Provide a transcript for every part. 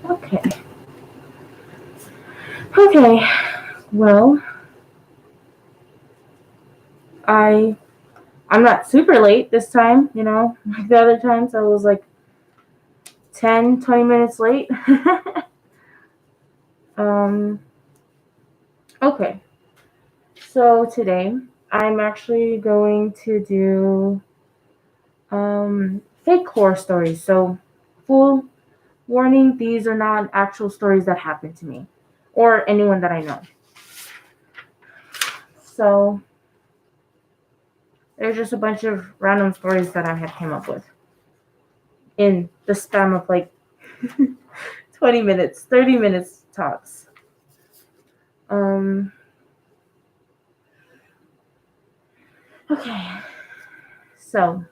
Okay. Okay. Well, I I'm not super late this time, Like the other times I was like 10, 20 minutes late. um okay. So today I'm actually going to do fake horror stories. So full warning, these are not actual stories that happened to me or anyone that I know. So there's just a bunch of random stories that I had came up with in the span of like 20 minutes, 30 minutes tops. Um, okay, so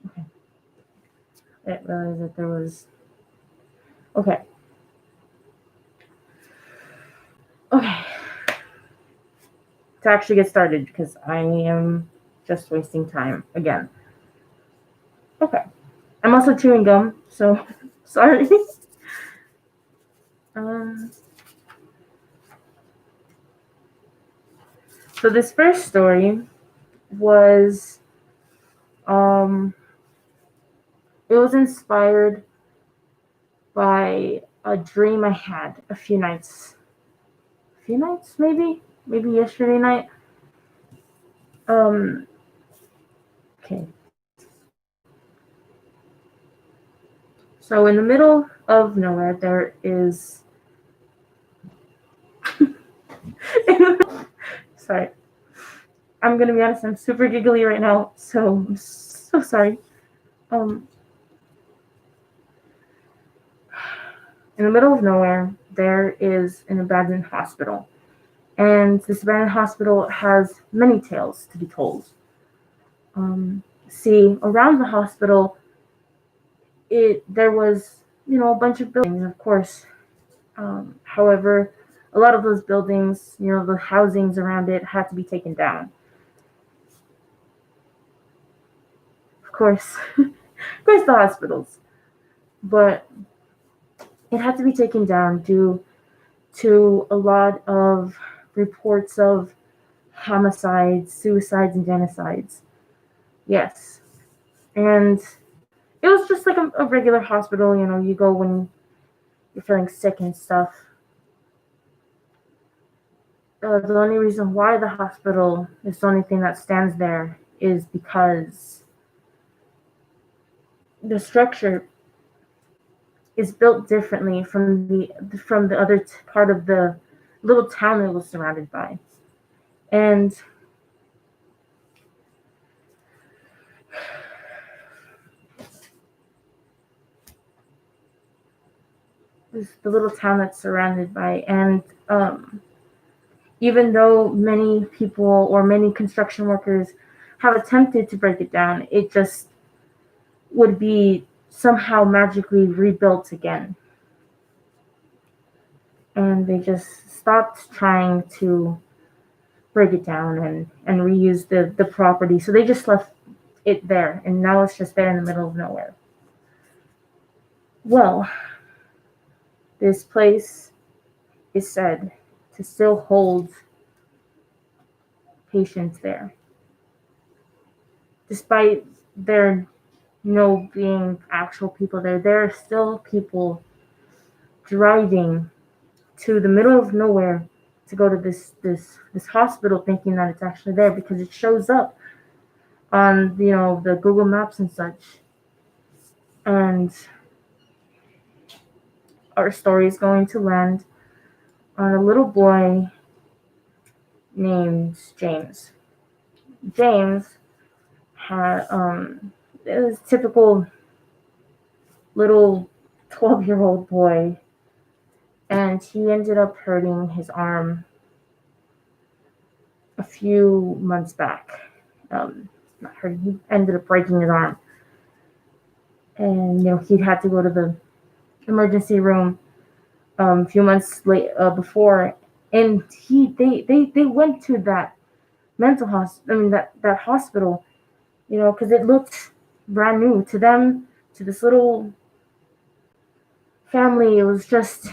okay, I didn't realize that there was. Okay, okay, to actually get started because I am just wasting time again. Okay, I'm also chewing gum, so sorry. um, so this first story was um, it was inspired by a dream I had a few nights maybe yesterday night. Um, okay. So in the middle of nowhere, there is. Sorry, I'm gonna be honest. I'm super giggly right now, so I'm so sorry. Um, in the middle of nowhere, there is an abandoned hospital, and this abandoned hospital has many tales to be told. See, around the hospital, it there was a bunch of buildings, of course. However, a lot of those buildings, the housings around it had to be taken down. Of course, of course, the hospitals, but it had to be taken down due to a lot of reports of homicides, suicides, and genocides. Yes, and it was just like a regular hospital. You go when you're feeling sick and stuff. The only reason why the hospital is the only thing that stands there is because the structure is built differently from the other part of the little town it was surrounded by. And the little town that's surrounded by. And even though many people or many construction workers have attempted to break it down, it just would be somehow magically rebuilt again. And they just stopped trying to break it down and reuse the property. So they just left it there, and now it's just there in the middle of nowhere. Well, this place is said to still hold patients there, despite there no being actual people there. There are still people driving to the middle of nowhere to go to this hospital, thinking that it's actually there because it shows up on the Google Maps and such. And our story is going to land on a little boy named James. James had it was typical little 12-year-old boy, and he ended up hurting his arm a few months back. Not hurting, he ended up breaking his arm, and he had to go to the emergency room a few months before, and they went to that mental hospital. I mean that hospital, because it looked brand new to them, to this little family. It was just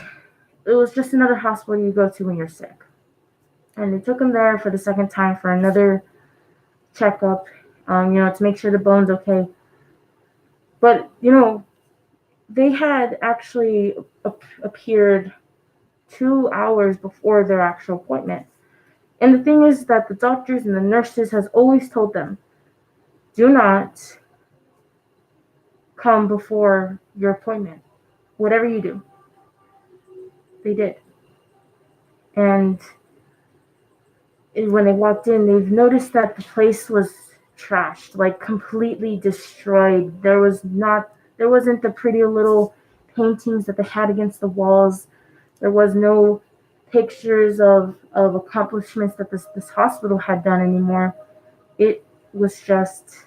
another hospital you go to when you're sick. And they took him there for the second time for another checkup, to make sure the bone's okay. But, they had actually appeared 2 hours before their actual appointment. And the thing is that the doctors and the nurses has always told them, do not come before your appointment. Whatever you do. They did. And when they walked in, they've noticed that the place was trashed, like completely destroyed. There wasn't the pretty little paintings that they had against the walls. There was no pictures of accomplishments that this hospital had done anymore. It was just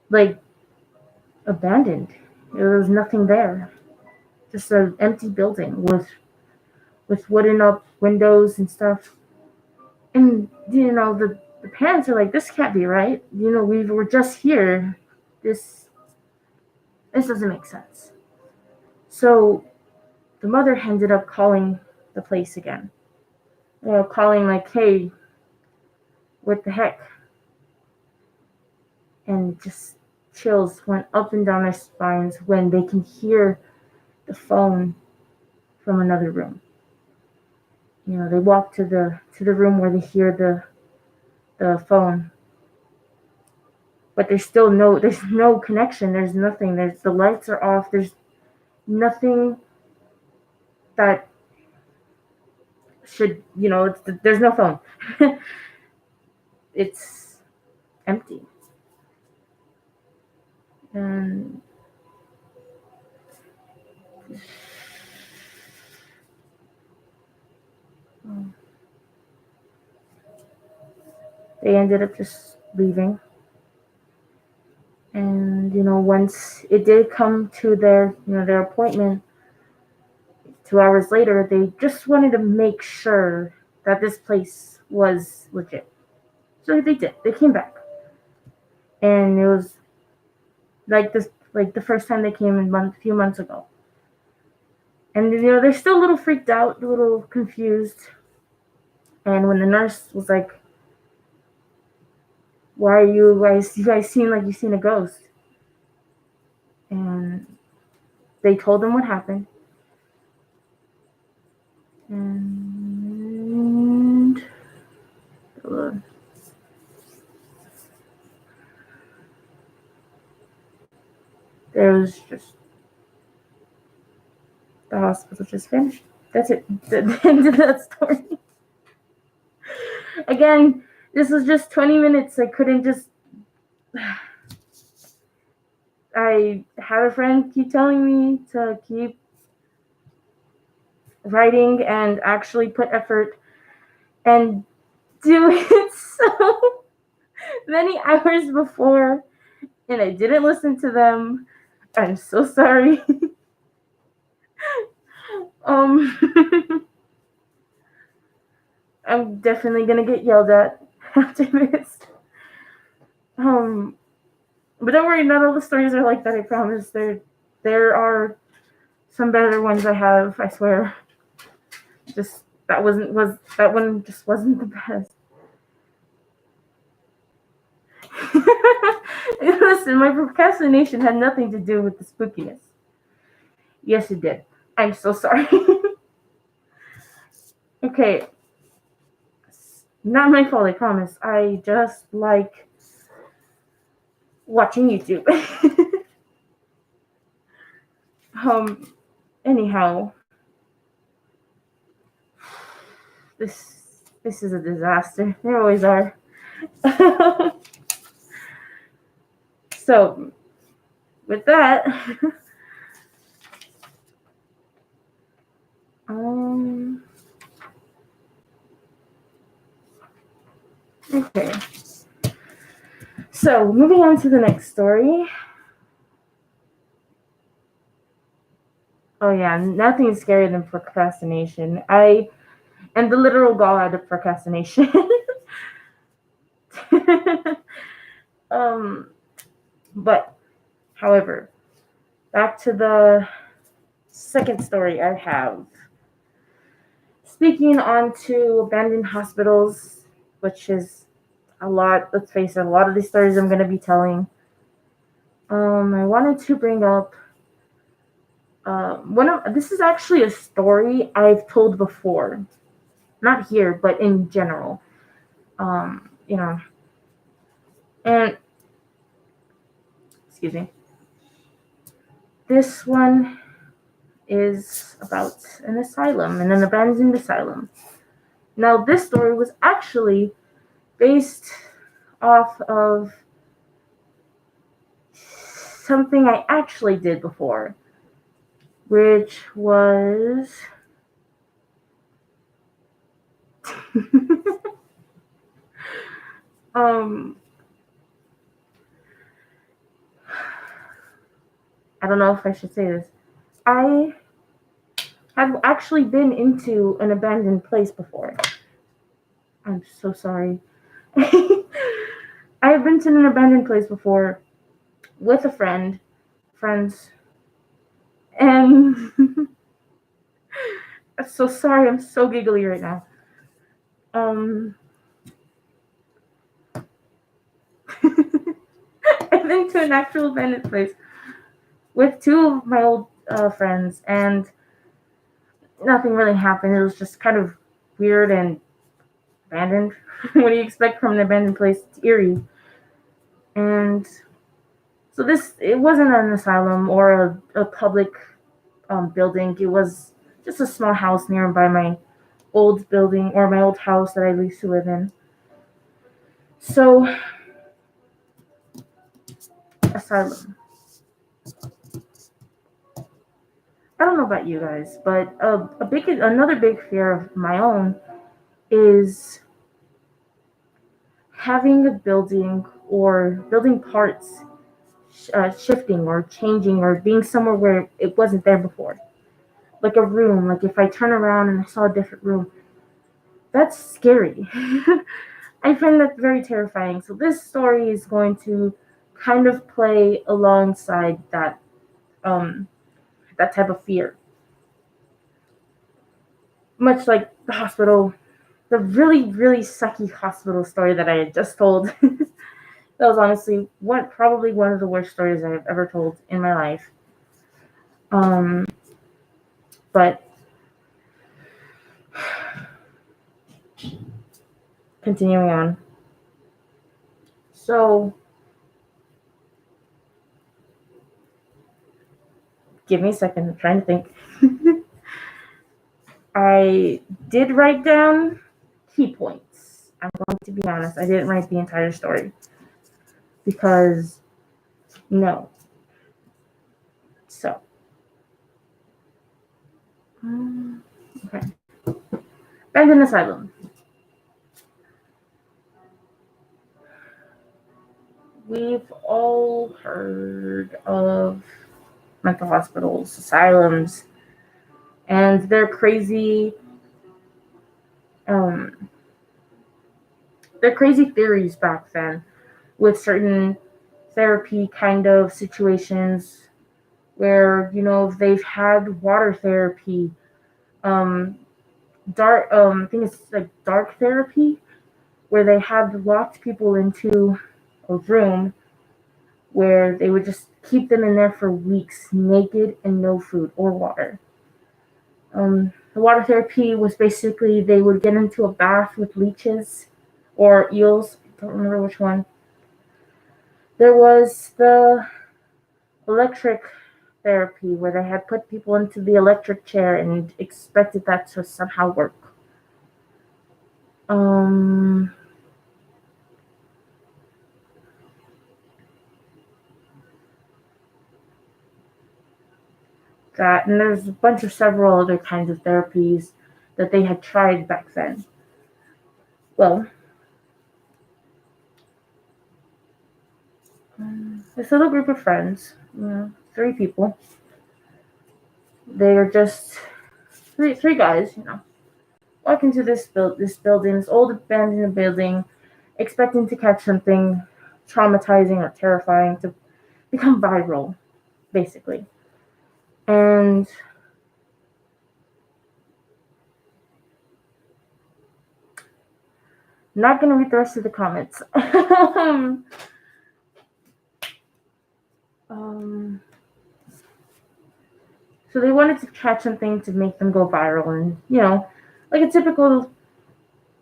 like abandoned. There was nothing there. Just an empty building with wooden up windows and stuff. And the parents are like, this can't be right. We were just here. This doesn't make sense. So the mother ended up calling the place again. Calling like, hey, what the heck? And just chills went up and down their spines when they can hear the phone from another room. They walk to the room where they hear the phone. But there's no connection. There's nothing. The lights are off. There's nothing that should, there's no phone. It's empty. And they ended up just leaving. And, once it did come to their appointment, 2 hours later, they just wanted to make sure that this place was legit. So they did. They came back. And it was like the first time they came a few months ago. And, they're still a little freaked out, a little confused. And when the nurse was like, why you guys seem like you've seen a ghost? And they told them what happened. And there was just the hospital just finished. That's it. The end of that story. Again, this was just 20 minutes. I couldn't just. I had a friend keep telling me to keep writing and actually put effort and do it so many hours before, and I didn't listen to them. I'm so sorry. I'm definitely gonna get yelled at after this. But don't worry, not all the stories are like that, I promise. There are some better ones I have, I swear. Just that one just wasn't the best. Listen, my procrastination had nothing to do with the spookiness. Yes, it did. I'm so sorry. Okay. Not my fault, I promise. I just like watching YouTube. Anyhow, this is a disaster. They always are. So, with that, okay. So, moving on to the next story. Oh yeah, nothing is scarier than procrastination. I am the literal god of procrastination. But however, back to the second story I have. Speaking on to abandoned hospitals, which is a lot, let's face it, a lot of these stories I'm going to be telling. I wanted to bring up this is actually a story I've told before, not here, but in general. You know, and excuse me. This one is about an asylum, an abandoned asylum. Now, this story was actually based off of something I actually did before, which was um I don't know if I should say this. I have actually been into an abandoned place before. I'm so sorry. I have been to an abandoned place before with a friends, and I'm so sorry. I'm so giggly right now. I've been to an actual abandoned place with two of my old friends, and nothing really happened. It was just kind of weird and abandoned. What do you expect from an abandoned place? It's eerie. And so it wasn't an asylum or a public building. It was just a small house nearby my old building or my old house that I used to live in. So, asylum. I don't know about you guys, but another big fear of my own is having a building or building parts shifting or changing or being somewhere where it wasn't there before. Like a room, like if I turn around and I saw a different room, that's scary. I find that very terrifying. So this story is going to kind of play alongside um, that type of fear. Much like the hospital, the really, really sucky hospital story that I had just told. That was honestly probably one of the worst stories I've ever told in my life. But continuing on. So, give me a second. I'm trying to think. I did write down key points. I'm going to be honest. I didn't write the entire story because no. So, okay. Abandoned asylum. We've all heard of mental hospitals, asylums, and their crazy, um, their crazy theories back then with certain therapy kind of situations where they've had water therapy, um, I think it's like dark therapy, where they had locked people into a room where they would just keep them in there for weeks, naked and no food or water. The water therapy was basically they would get into a bath with leeches or eels. I don't remember which one. There was the electric therapy where they had put people into the electric chair and expected that to somehow work. That and there's a bunch of several other kinds of therapies that they had tried back then. Well, this little group of friends, 3 people, they are just three guys, walk into this building, this old abandoned building, expecting to catch something traumatizing or terrifying to become viral, basically. And not gonna read the rest of the comments. So they wanted to catch something to make them go viral, and like a typical,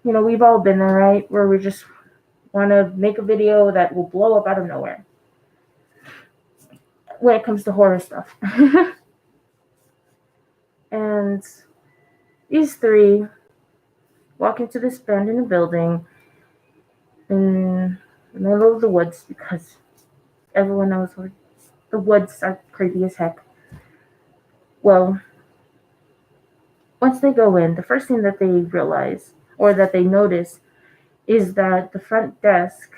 we've all been there, right? Where we just want to make a video that will blow up out of nowhere when it comes to horror stuff. And these three walk into this abandoned building in the middle of the woods, because everyone knows the woods are creepy as heck. Well, once they go in, the first thing that they realize, or that they notice, is that the front desk,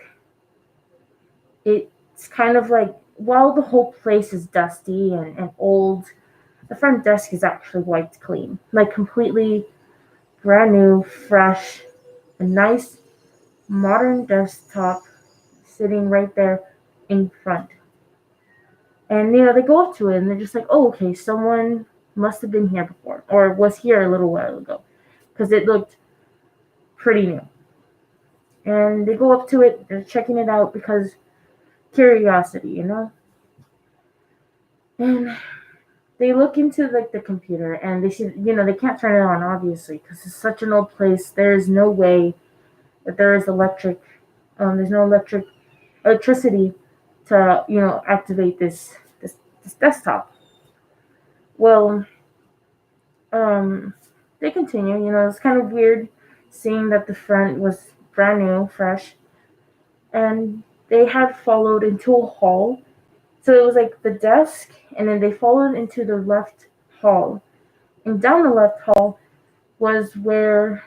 it's kind of like, while the whole place is dusty and old, the front desk is actually wiped clean. Like completely brand new, fresh, a nice modern desktop sitting right there in front. And they go up to it and they're just like, oh, okay, someone must have been here before, or was here a little while ago, because it looked pretty new. And they go up to it, they're checking it out because curiosity, And they look into like the computer and they see, they can't turn it on, obviously, because it's such an old place. There is no way that there is there's no electricity to activate this desktop. Well, they continue. It's kind of weird seeing that the front was brand new, fresh, and they had followed into a hall. So it was like the desk, and then they followed into the left hall, and down the left hall was where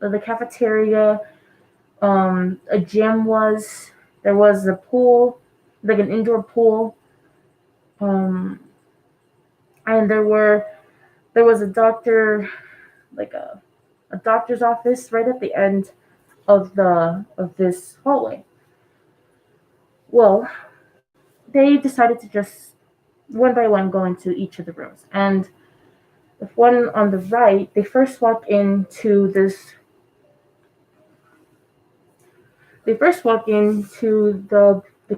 the cafeteria, a gym was. There was a pool, like an indoor pool, and there was a doctor, like a doctor's office right at the end of this hallway. Well, they decided to just one by one go into each of the rooms. And the one on the right, they first walk into the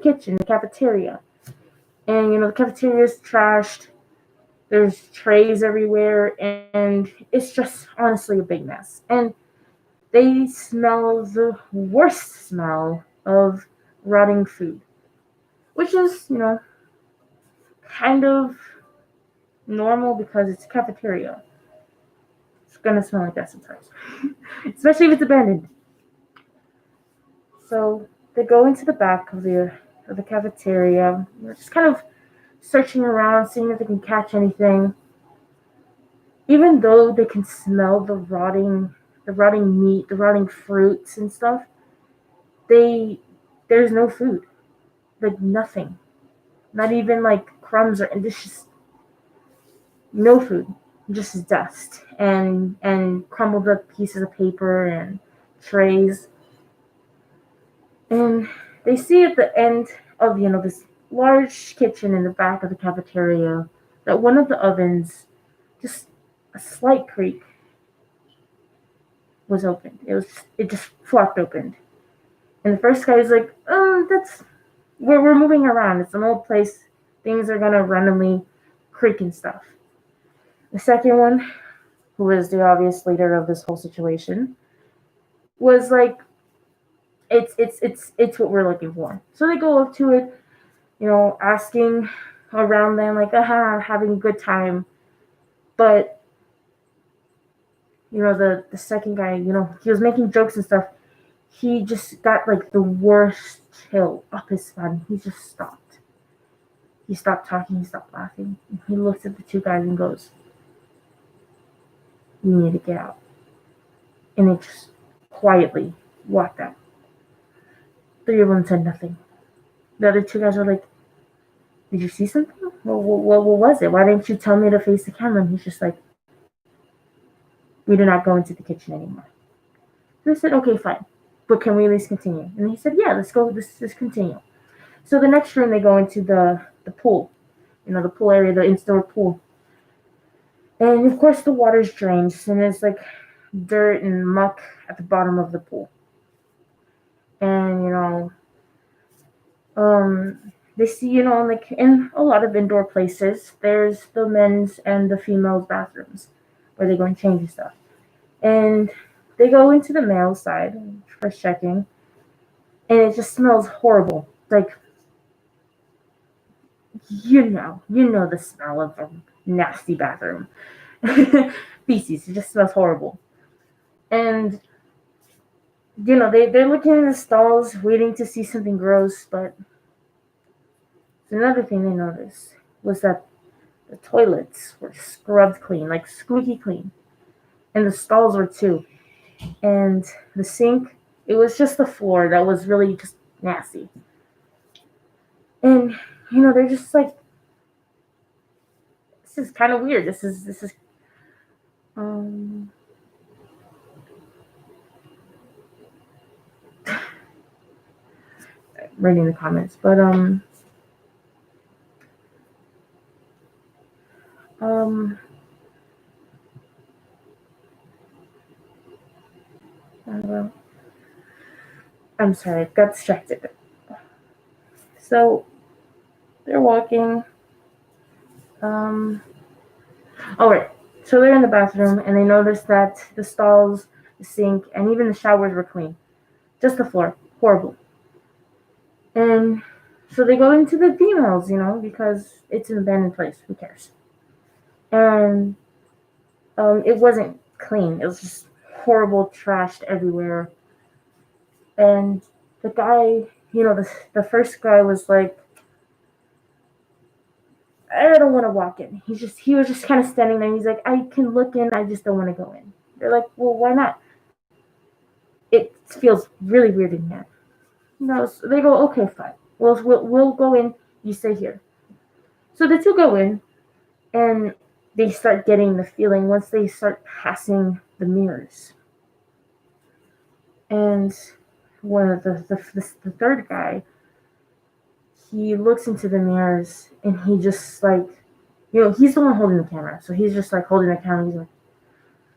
kitchen, the cafeteria. And the cafeteria is trashed. There's trays everywhere, and it's just honestly a big mess. And they smell the worst smell of rotting food, which is, kind of normal because it's a cafeteria. It's gonna smell like that sometimes, especially if it's abandoned. So they go into the back of the cafeteria. They're just kind of searching around, seeing if they can catch anything. Even though they can smell the rotting meat, the rotting fruits and stuff, there's no food, like nothing, not even like crumbs, or it's just no food, just dust and crumbled up pieces of paper and trays. And they see at the end of this large kitchen in the back of the cafeteria that one of the ovens, just a slight creak, was opened. It just flopped open. And the first guy is like, oh, we're moving around. It's an old place. Things are gonna randomly creak and stuff. The second one, who is the obvious leader of this whole situation, was like, it's what we're looking for. So they go up to it, asking around them, like, having a good time. But the second guy, he was making jokes and stuff. He just got like the worst chill up his spine. He just stopped. He stopped talking. He stopped laughing. And he looks at the two guys and goes, "You need to get out." And they just quietly walked out. Three of them said nothing. The other two guys were like, "Did you see something? What was it? Why didn't you tell me to face the camera?" And he's just like, "We do not go into the kitchen anymore." So they said, "Okay, fine." but can we at least continue? And he said, yeah, let's go. Let's just continue. So the next room they go into the pool, the pool area, the indoor pool. And of course the water's drained and there's like dirt and muck at the bottom of the pool. And they see, like in a lot of indoor places, there's the men's and the females' bathrooms where they go and change and stuff. And they go into the male side for checking, and it just smells horrible. Like, the smell of a nasty bathroom. Feces, it just smells horrible. And, they're looking in the stalls, waiting to see something gross, but another thing they noticed was that the toilets were scrubbed clean, like squeaky clean. And the stalls were too. And the sink, it was just the floor that was really just nasty. And, they're just like, this is kind of weird. This is reading the comments, but I'm sorry, I got distracted. So they're walking. All right. So they're in the bathroom and they notice that the stalls, the sink, and even the showers were clean. Just the floor, horrible. And so they go into the females, because it's an abandoned place. Who cares? And it wasn't clean. It was just horrible, trashed everywhere. And the guy, the first guy was like, I don't want to walk in. He was just kind of standing there. He's like, I can look in. I just don't want to go in. They're like, well, why not? It feels really weird in here. So they go, okay, fine. We'll go in. You stay here. So the two go in, and they start getting the feeling once they start passing the mirrors. And one of the third guy, he looks into the mirrors and he just like, he's the one holding the camera. So he's just like holding the camera. He's like,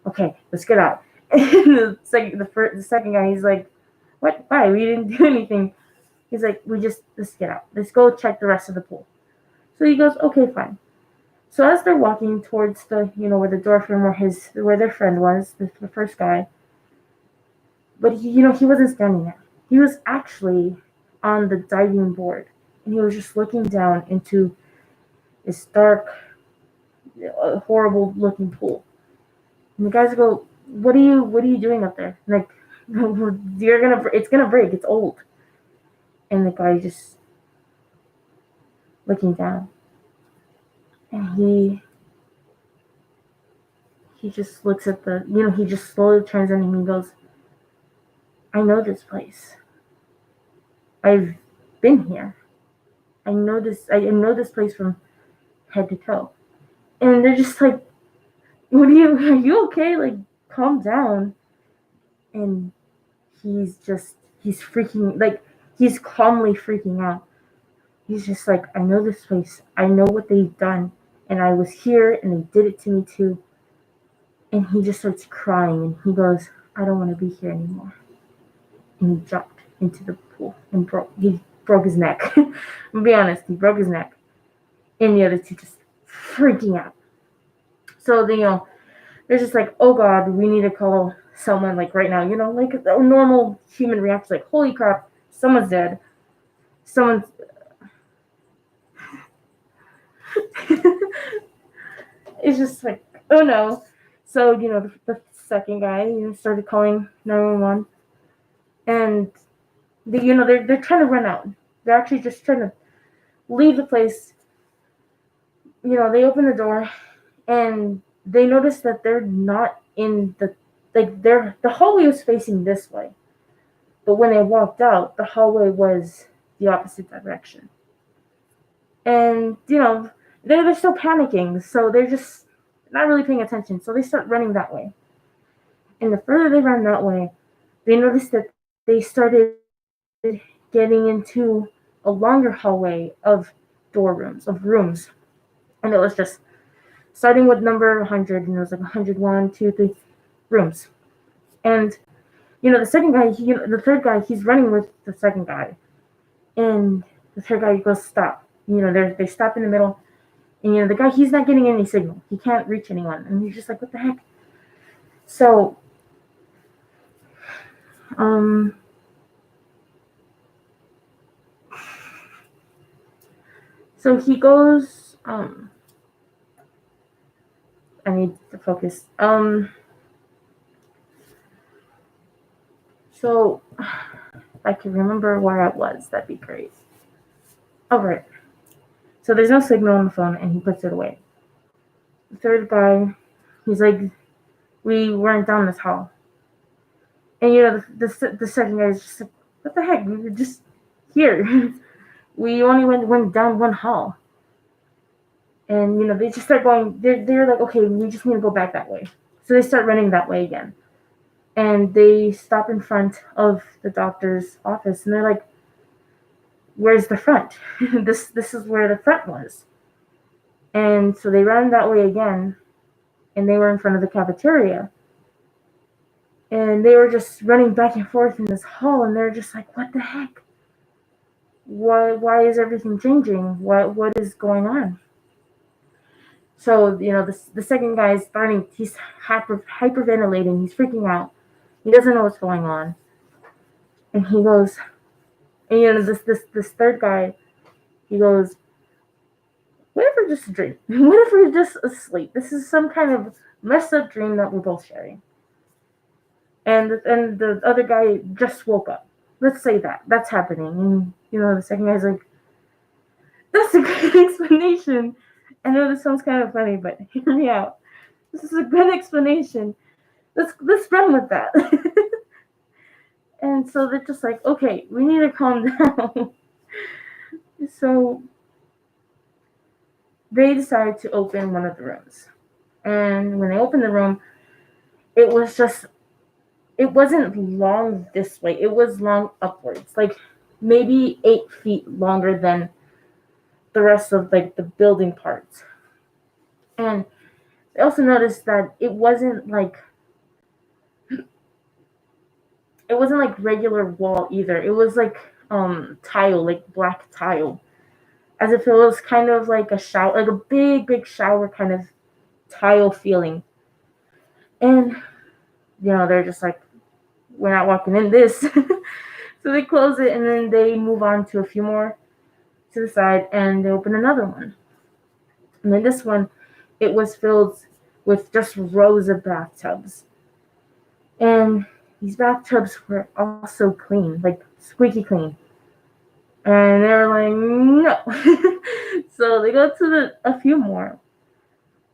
okay, let's get out. And the second guy, he's like, what? Why? We didn't do anything. He's like, let's get out. Let's go check the rest of the pool. So he goes, okay, fine. So as they're walking towards the, where the door frame where their friend was, the first guy, but he wasn't standing there. He was actually on the diving board, and he was just looking down into this dark, horrible looking pool. And the guys go, what are you doing up there? And like, it's gonna break. It's old. And the guy just looking down, and he just looks at he just slowly turns in and he goes, I know this place. I've been here. I know this place from head to toe. And they're just like, are you okay? Like, calm down. And he's freaking, like, he's calmly freaking out. He's just like, I know this place. I know what they've done. And I was here and they did it to me too. And he just starts crying and he goes, I don't want to be here anymore. And he jumped into the pool and broke his neck. I'll be honest, he broke his neck. And the other two just freaking out. So they're just like, oh God, we need to call someone like right now, like a normal human reaction, like, holy crap, someone's dead. Someone's it's just like, oh no. So, the second guy, started calling 911. And they're trying to run out. They're actually just trying to leave the place. They open the door and they notice that they're not in the hallway was facing this way. But when they walked out, the hallway was the opposite direction. And, they're still panicking, so they're just not really paying attention. So they start running that way. And the further they run that way, they notice that they started getting into a longer hallway of rooms. And it was just starting with number 100, and it was like 101, 2, 3 rooms. And, the second guy, the third guy, he's running with the second guy. And the third guy goes, stop. They stop in the middle. And, the guy, he's not getting any signal. He can't reach anyone. And he's just like, what the heck? So, he goes, I need to focus. So, if I can remember where I was, that'd be great. Oh, right. So there's no signal on the phone, and he puts it away. The third guy, he's like, we weren't down this hall. And, the second guy is just like, what the heck? We were just here. We only went down one hall. And, they just start going, they're like, okay, we just need to go back that way. So they start running that way again. And they stop in front of the doctor's office, and they're like, where's the front? This is where the front was. And so they ran that way again, and they were in front of the cafeteria. And they were just running back and forth in this hall, and they're just like, what the heck? Why is everything changing? What is going on? So, the second guy is starting, he's hyperventilating, he's freaking out. He doesn't know what's going on. And he goes, and this third guy, he goes, what if we're just a dream? What if we're just asleep? This is some kind of messed up dream that we're both sharing. And the other guy just woke up. Let's say that's happening. And, the second guy's like, that's a great explanation. I know this sounds kind of funny, but hear me out. This is a good explanation. Let's run with that. And so they're just like, okay, we need to calm down. So they decided to open one of the rooms. And when they opened the room, it wasn't long this way. It was long upwards, like maybe 8 feet longer than the rest of like the building parts. And they also noticed that it wasn't like regular wall either. It was like tile, like black tile, as if it was kind of like a shower, like a big shower kind of tile feeling. And they're just like, we're not walking in this. So they close it, and then they move on to a few more to the side, and they open another one. And then this one, it was filled with just rows of bathtubs. And these bathtubs were also clean, like squeaky clean. And they were like, no. So they go to a few more.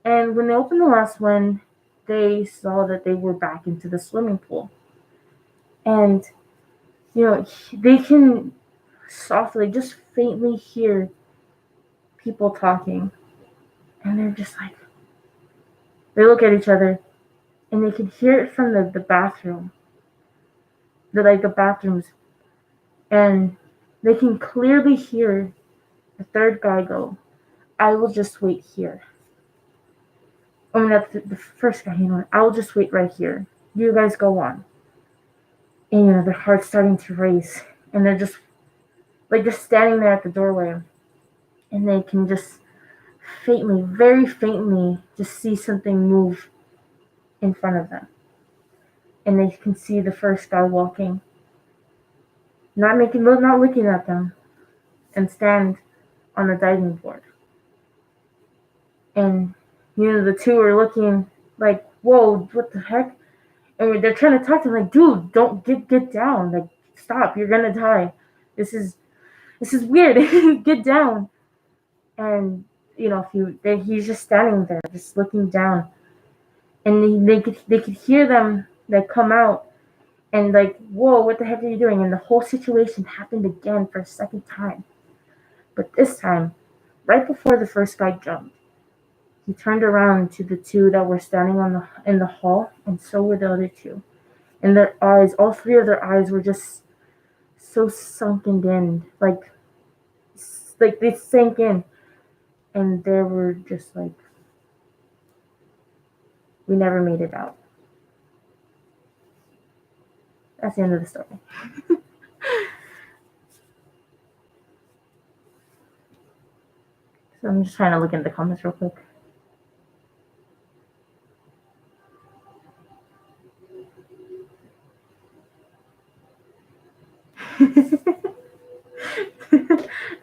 And when they opened the last one, they saw that they were back into the swimming pool. And, they can softly, just faintly hear people talking. And they're just like, they look at each other, and they can hear it from the bathroom. The bathrooms. And they can clearly hear the third guy go, I will just wait here. I mean, that's the first guy, I will just wait right here. You guys go on. And, their heart's starting to race. And they're just, standing there at the doorway. And they can just faintly, very faintly, just see something move in front of them. And they can see the first guy walking. Not looking at them. And stand on the diving board. And, the two are looking like, whoa, what the heck? And they're trying to talk to him like, dude, don't get down. Like, stop, you're gonna die. This is weird. Get down. And, he's just standing there, just looking down. And they could hear them, like, come out. And, like, whoa, what the heck are you doing? And the whole situation happened again for a second time. But this time, right before the first guy jumped, he turned around to the two that were standing in the hall, and so were the other two. And their eyes, all three of their eyes were just so sunken in, like they sank in, and they were just like, we never made it out. That's the end of the story. So I'm just trying to look in the comments real quick.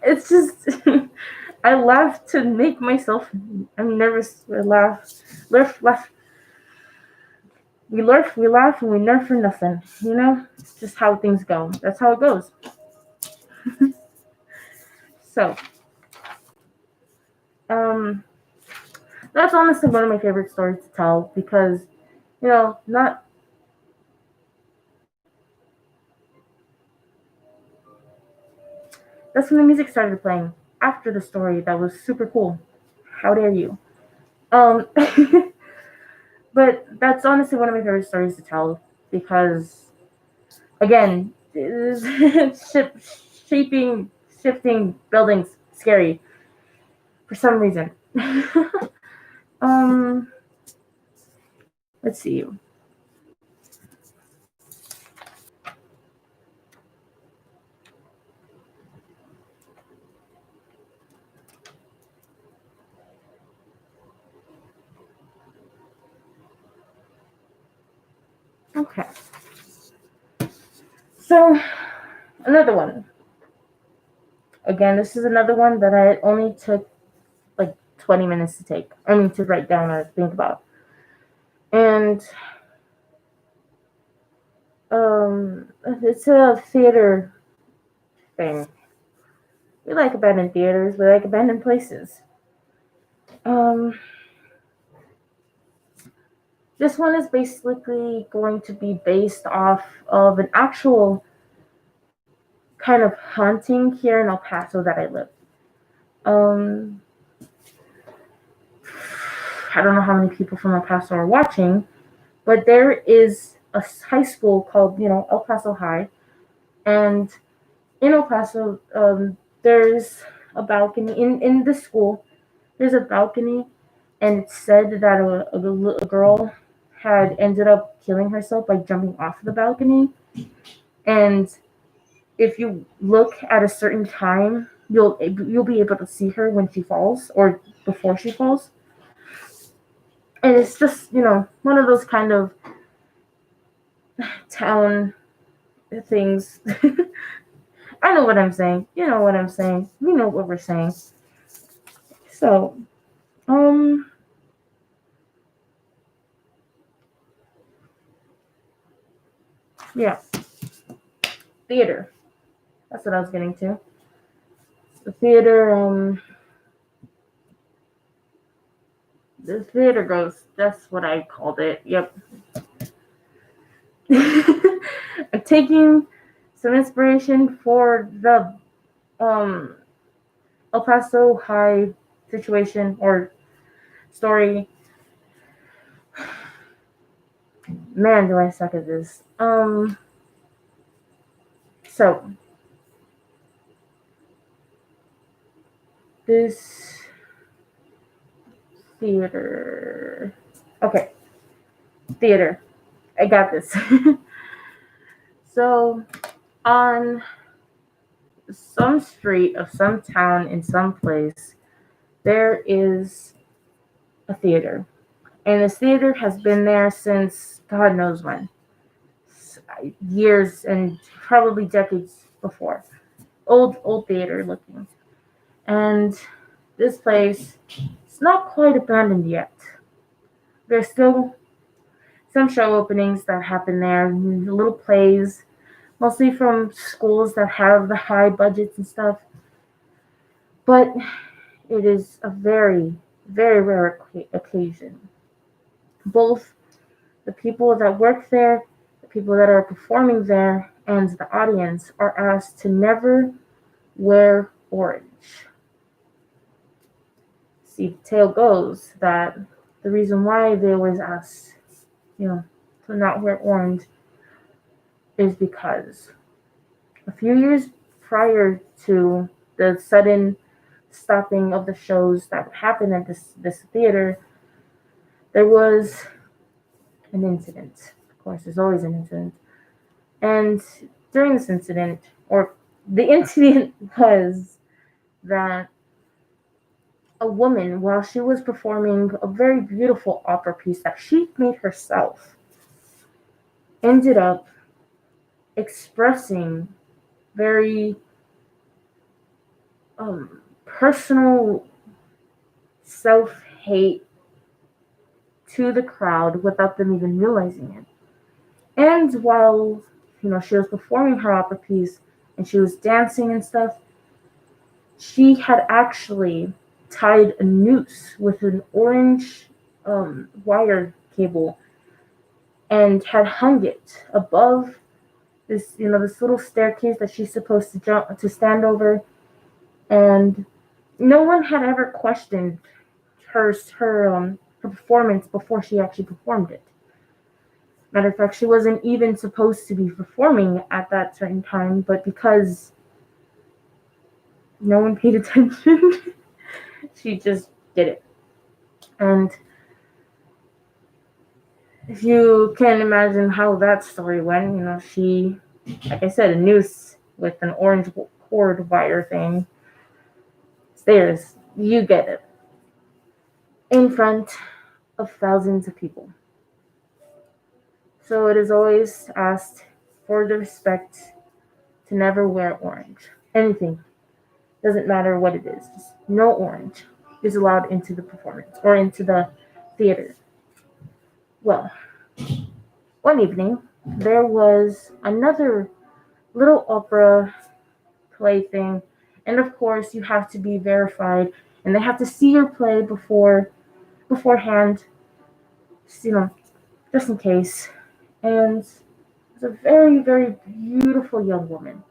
It's just I laugh to make myself. I'm nervous. I laugh. Laugh. We laugh, and we nerf for nothing. You know, it's just how things go. That's how it goes. So, um, that's honestly one of my favorite stories to tell because, not. That's when the music started playing after the story. That was super cool. How dare you? Um, but that's honestly one of my favorite stories to tell because, again, shaping, shifting buildings, scary for some reason. um, let's see. Okay. So, another one. Again, this is another one that I only took like 20 minutes to take. I mean, to write down or think about. And it's a theater thing. We like abandoned theaters. We like abandoned places. Um, this one is basically going to be based off of an actual kind of haunting here in El Paso that I live. Um, I don't know how many people from El Paso are watching, but there is a high school called, El Paso High, and in El Paso, there's a balcony in the school. There's a balcony, and it's said that a girl had ended up killing herself by jumping off the balcony. And if you look at a certain time, you'll be able to see her when she falls or before she falls. And it's just one of those kind of town things. I know what I'm saying. You know what I'm saying. We know what we're saying. So, yeah, theater. That's what I was getting to. The theater, the theater ghost. That's what I called it. Yep. I'm taking some inspiration for the El Paso High situation or story. Man, do I suck at this. So this theater. Okay, theater. I got this. So on some street of some town in some place, there is a theater. And this theater has been there since God knows when. Years and probably decades before. Old theater looking. And this place is not quite abandoned yet. There's still some show openings that happen there, little plays, mostly from schools that have the high budgets and stuff. But it is a very, very rare occasion. Both the people that work there, the people that are performing there, and the audience are asked to never wear orange. See, the tale goes that the reason why they always ask, to not wear orange is because A few years prior to the sudden stopping of the shows that happened at this theater, there was an incident. Of course, there's always an incident. And during this incident, or the incident was that a woman, while she was performing a very beautiful opera piece that she made herself, ended up expressing very personal self hate to the crowd without them even realizing it. And while she was performing her opera piece and she was dancing and stuff, she had actually tied a noose with an orange wire cable and had hung it above this little staircase that she's supposed to stand over, and no one had ever questioned her performance before she actually performed it. Matter of fact, she wasn't even supposed to be performing at that certain time, but because no one paid attention, she just did it. And if you can imagine how that story went, she, like I said, a noose with an orange cord wire thing. Stairs, you get it. In front of thousands of people. So it is always asked for the respect to never wear orange. Anything. Doesn't matter what it is. Just no orange is allowed into the performance or into the theater. Well, one evening, there was another little opera play thing. And of course, you have to be verified and they have to see your play beforehand, just in case. And it's a very, very beautiful young woman.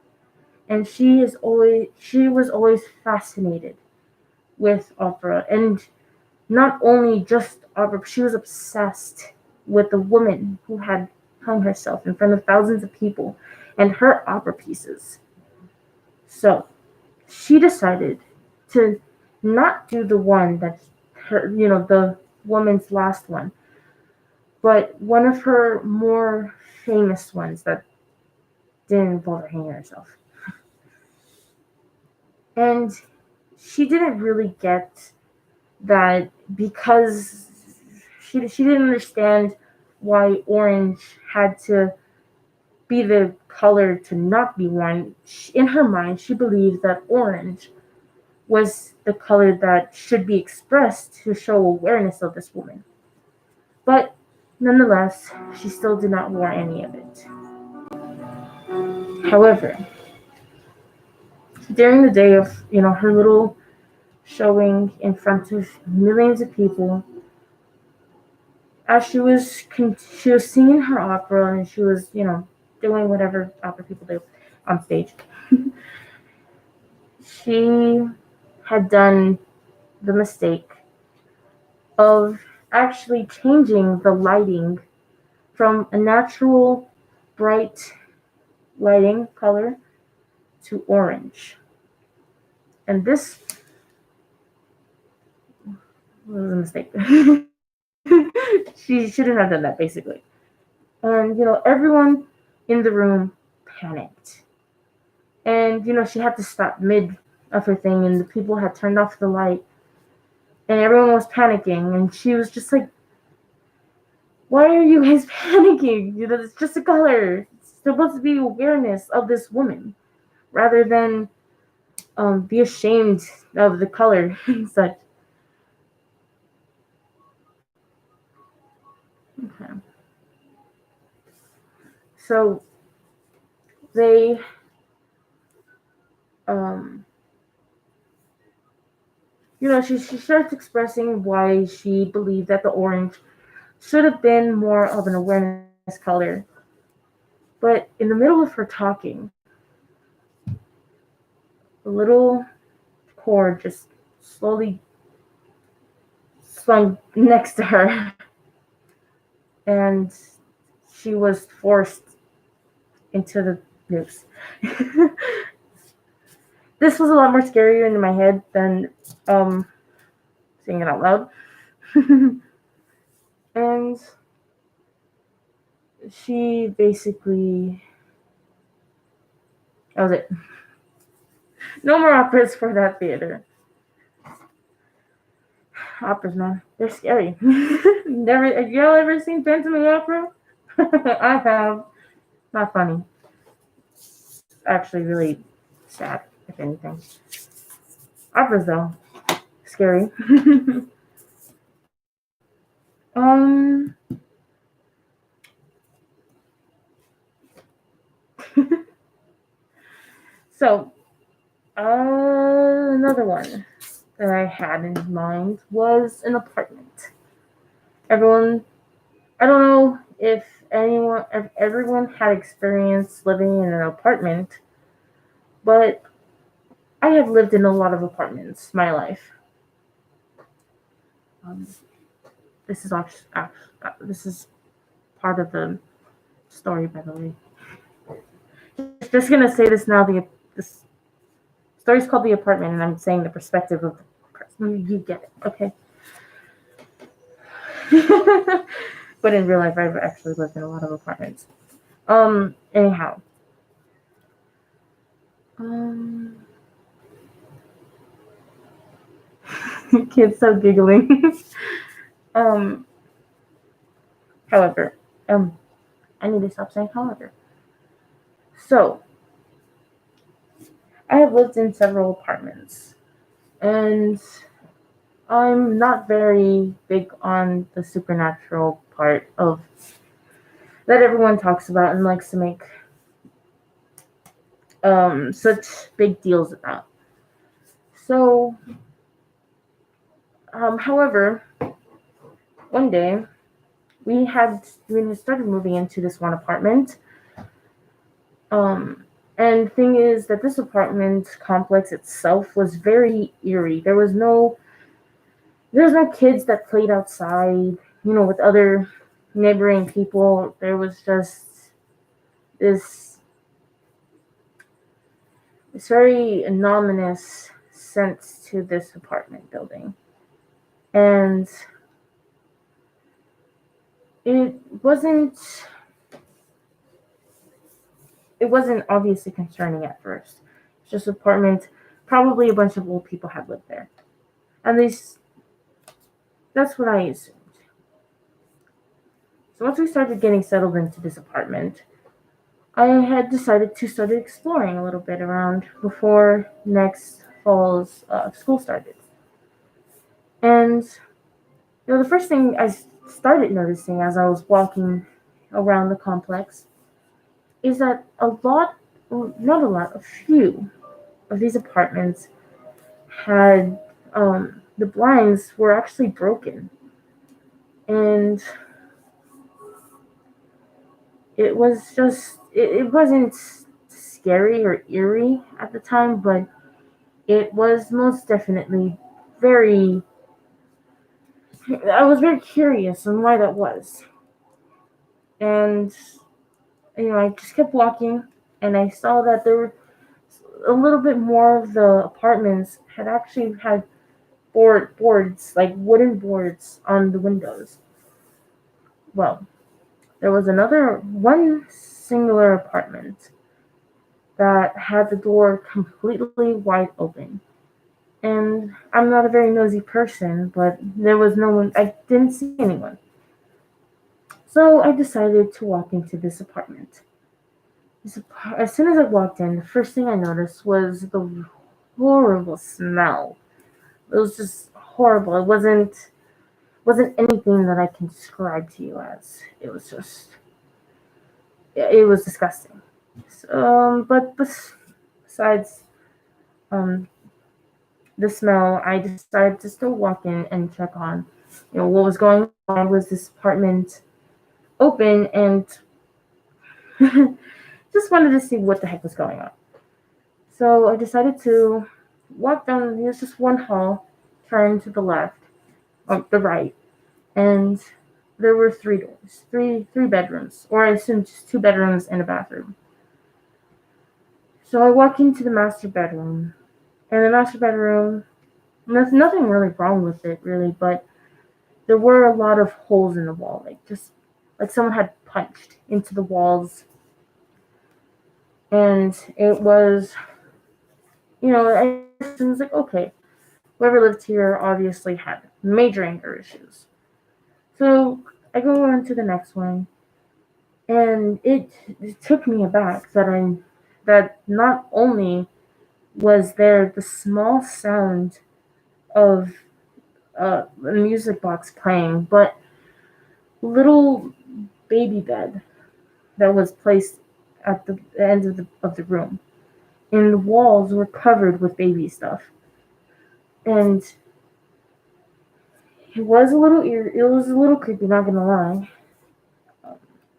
And she was always fascinated with opera. And not only just opera, she was obsessed with the woman who had hung herself in front of thousands of people and her opera pieces. So she decided to not do the one that the woman's last one, but one of her more famous ones that didn't involve her hanging herself. And she didn't really get that because she didn't understand why orange had to be the color to not be worn. In her mind, she believed that orange was the color that should be expressed to show awareness of this woman. But nonetheless, she still did not wear any of it. However, during the day of her little showing in front of millions of people, as she was singing her opera and she was doing whatever opera people do on stage, she had done the mistake of actually changing the lighting from a natural bright lighting color to orange. And this was a mistake. She shouldn't have done that, basically. And, everyone in the room panicked. And, she had to stop mid of her thing, and the people had turned off the light. And everyone was panicking, and she was just like, why are you guys panicking? It's just a color. It's supposed to be awareness of this woman, rather than be ashamed of the color and such. Okay. So they um she starts expressing why she believed that the orange should have been more of an awareness color. But in the middle of her talking, the little cord just slowly swung next to her, and she was forced into Nukes. This was a lot more scarier in my head than saying it out loud. And she basically, that was it. No more operas for that theater. Operas, man, they're scary. Have y'all ever seen Phantom of the Opera? I have. Not funny. Actually, really sad, if anything. Operas, though, scary. um. So, another one that I had in mind was an apartment. I don't know if everyone had experience living in an apartment, but I have lived in a lot of apartments my life. Um, this is this is part of the story, by the way. Just gonna say this now. This story's called The Apartment, and I'm saying the perspective of the person. You get it, okay? But in real life, I've actually lived in a lot of apartments. Anyhow. Kids so giggling. um, however, I need to stop saying however. So, I have lived in several apartments, and I'm not very big on the supernatural part of that everyone talks about and likes to make such big deals about. So, however, one day we started moving into this one apartment. And thing is that this apartment complex itself was very eerie. There was no kids that played outside, with other neighboring people. There was just this very ominous sense to this apartment building. And it wasn't obviously concerning at first. It's just an apartment, probably a bunch of old people had lived there. At least that's what I assumed. So once we started getting settled into this apartment, I had decided to start exploring a little bit around before next fall's school started. And the first thing I started noticing as I was walking around the complex is that not a lot, a few of these apartments had the blinds were actually broken. And it was just, it wasn't scary or eerie at the time, but it was most definitely I was very curious on why that was. And, I just kept walking, and I saw that there were a little bit more of the apartments had actually had boards, like wooden boards on the windows. Well, there was one singular apartment that had the door completely wide open. And I'm not a very nosy person, but there was no one, I didn't see anyone. So I decided to walk into this apartment. As soon as I walked in, the first thing I noticed was the horrible smell. It was just horrible. It wasn't anything that I can describe to you as. It was disgusting. But besides the smell, I decided to still walk in and check on, what was going on. Was this apartment open, and just wanted to see what the heck was going on. So I decided to walk down. There's just one hall, turn to the left, or the right, and there were three doors, three bedrooms, or I assume just two bedrooms and a bathroom. So I walk into the master bedroom, and the master bedroom, there's nothing really wrong with it, really, but there were a lot of holes in the wall, like just like someone had punched into the walls, and it was, it was like, okay, whoever lived here obviously had major anger issues. So I go on to the next one, and it took me aback that not only was there the small sound of a music box playing, but little baby bed that was placed at the end of the room, and the walls were covered with baby stuff, and it was a little creepy, not gonna lie,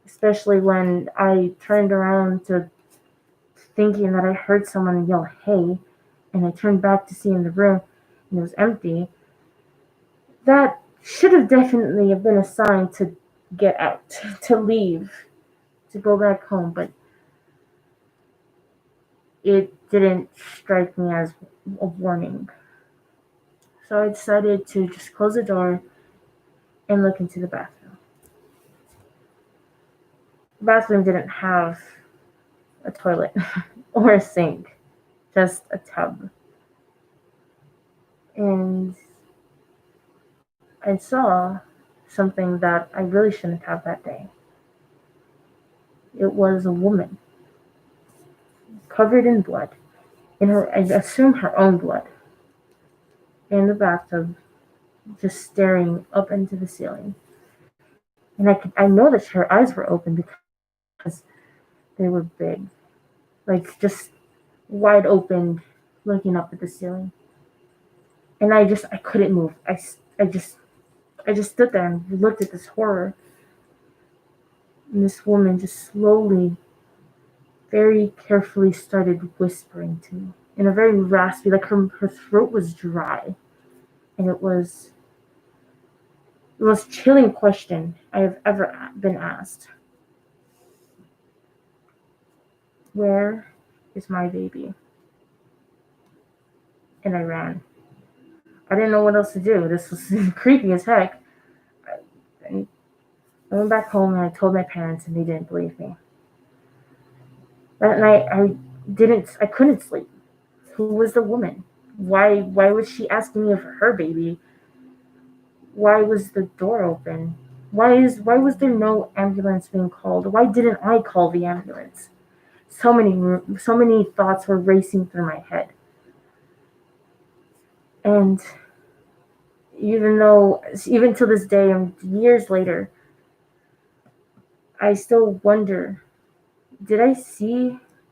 especially when I turned around to thinking that I heard someone yell "Hey," and I turned back to see in the room and it was empty. That should have definitely have been a sign to get out, to leave, to go back home, but it didn't strike me as a warning. So I decided to just close the door and look into the bathroom. The bathroom didn't have a toilet or a sink, just a tub. And I saw something that I really shouldn't have that day. It was a woman covered in blood, I assume her own blood, in the bathtub, just staring up into the ceiling. And I know that her eyes were open because they were big, like just wide open, looking up at the ceiling. And I couldn't move. I just stood there and looked at this horror. And this woman just slowly, very carefully started whispering to me in a very raspy, like her throat was dry. And it was the most chilling question I have ever been asked. Where is my baby? And I ran. I didn't know what else to do. This was creepy as heck. I went back home and I told my parents, and they didn't believe me. That night, I couldn't sleep. Who was the woman? Why was she asking me for her baby? Why was the door open? Why was there no ambulance being called? Why didn't I call the ambulance? So many thoughts were racing through my head. And even to this day and years later, I still wonder, did I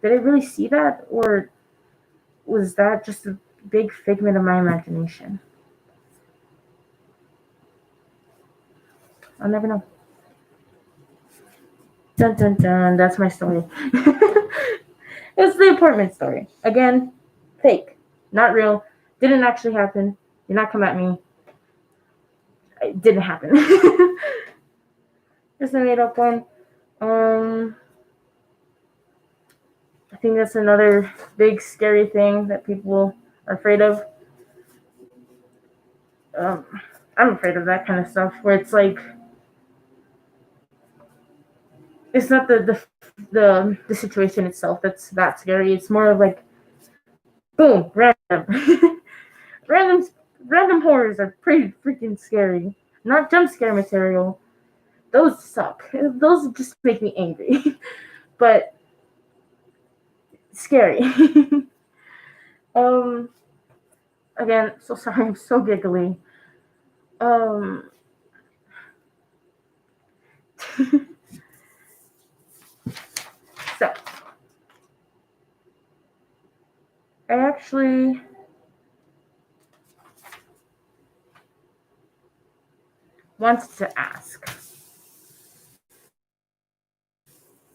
really see that, or was that just a big figment of my imagination? I'll never know. Dun dun dun, that's my story. It's the apartment story. Again, fake. Not real. Didn't actually happen. Do not come at me. It didn't happen. Just a made up one. I think that's another big scary thing that people are afraid of. Um, I'm afraid of that kind of stuff where it's like it's not the situation itself that's that scary. It's more of like boom, random, random random horrors are pretty freaking scary. Not jump scare material. Those suck. Those just make me angry. But scary. um Again, so sorry, I'm so giggly. Um so I actually wanted to ask,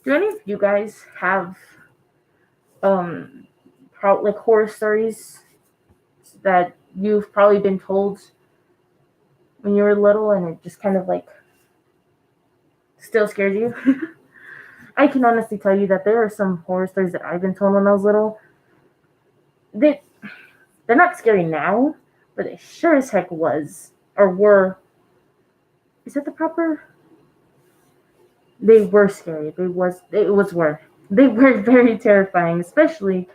do any of you guys have um like horror stories that you've probably been told when you were little and it just kind of like still scares you? I can honestly tell you that there are some horror stories that I've been told when I was little. They they're not scary now, but they sure as heck was or were. Is that the proper? They were scary. They were very terrifying, especially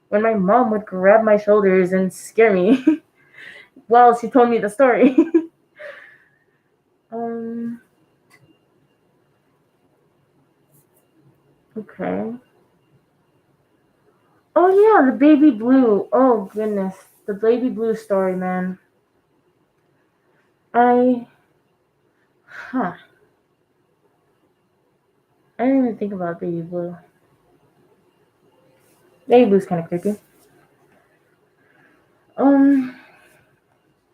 when my mom would grab my shoulders and scare me while she told me the story. um. Okay. Oh yeah, the baby blue. Oh goodness, the baby blue story, man. I huh. I didn't even think about baby blue. Baby blue's kind of creepy. Um,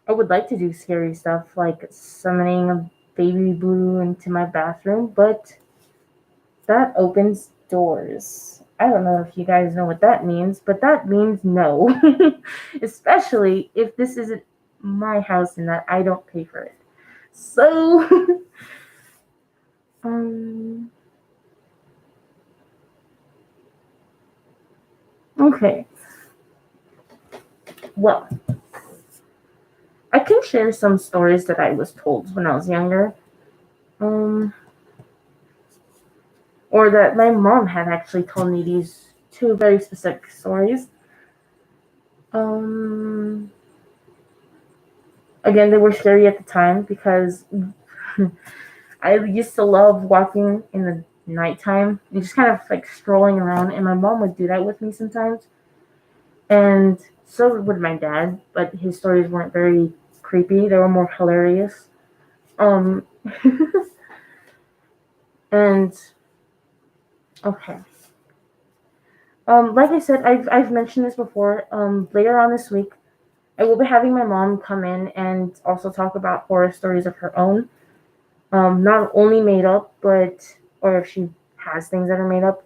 I would like to do scary stuff like summoning a baby blue into my bathroom, but that opens doors. I don't know if you guys know what that means, but that means no. Especially if this isn't my house and that I don't pay for it. So, um, okay. Well, I can share some stories that I was told when I was younger. Um, or that my mom had actually told me these two very specific stories. Um, Again, they were scary at the time because I used to love walking in the nighttime and just kind of like strolling around, and my mom would do that with me sometimes, and so would my dad. But his stories weren't very creepy; they were more hilarious. Um, and okay. Like I said, I've mentioned this before. Later on this week, I will be having my mom come in and also talk about horror stories of her own. Not only made up, but or if she has things that are made up,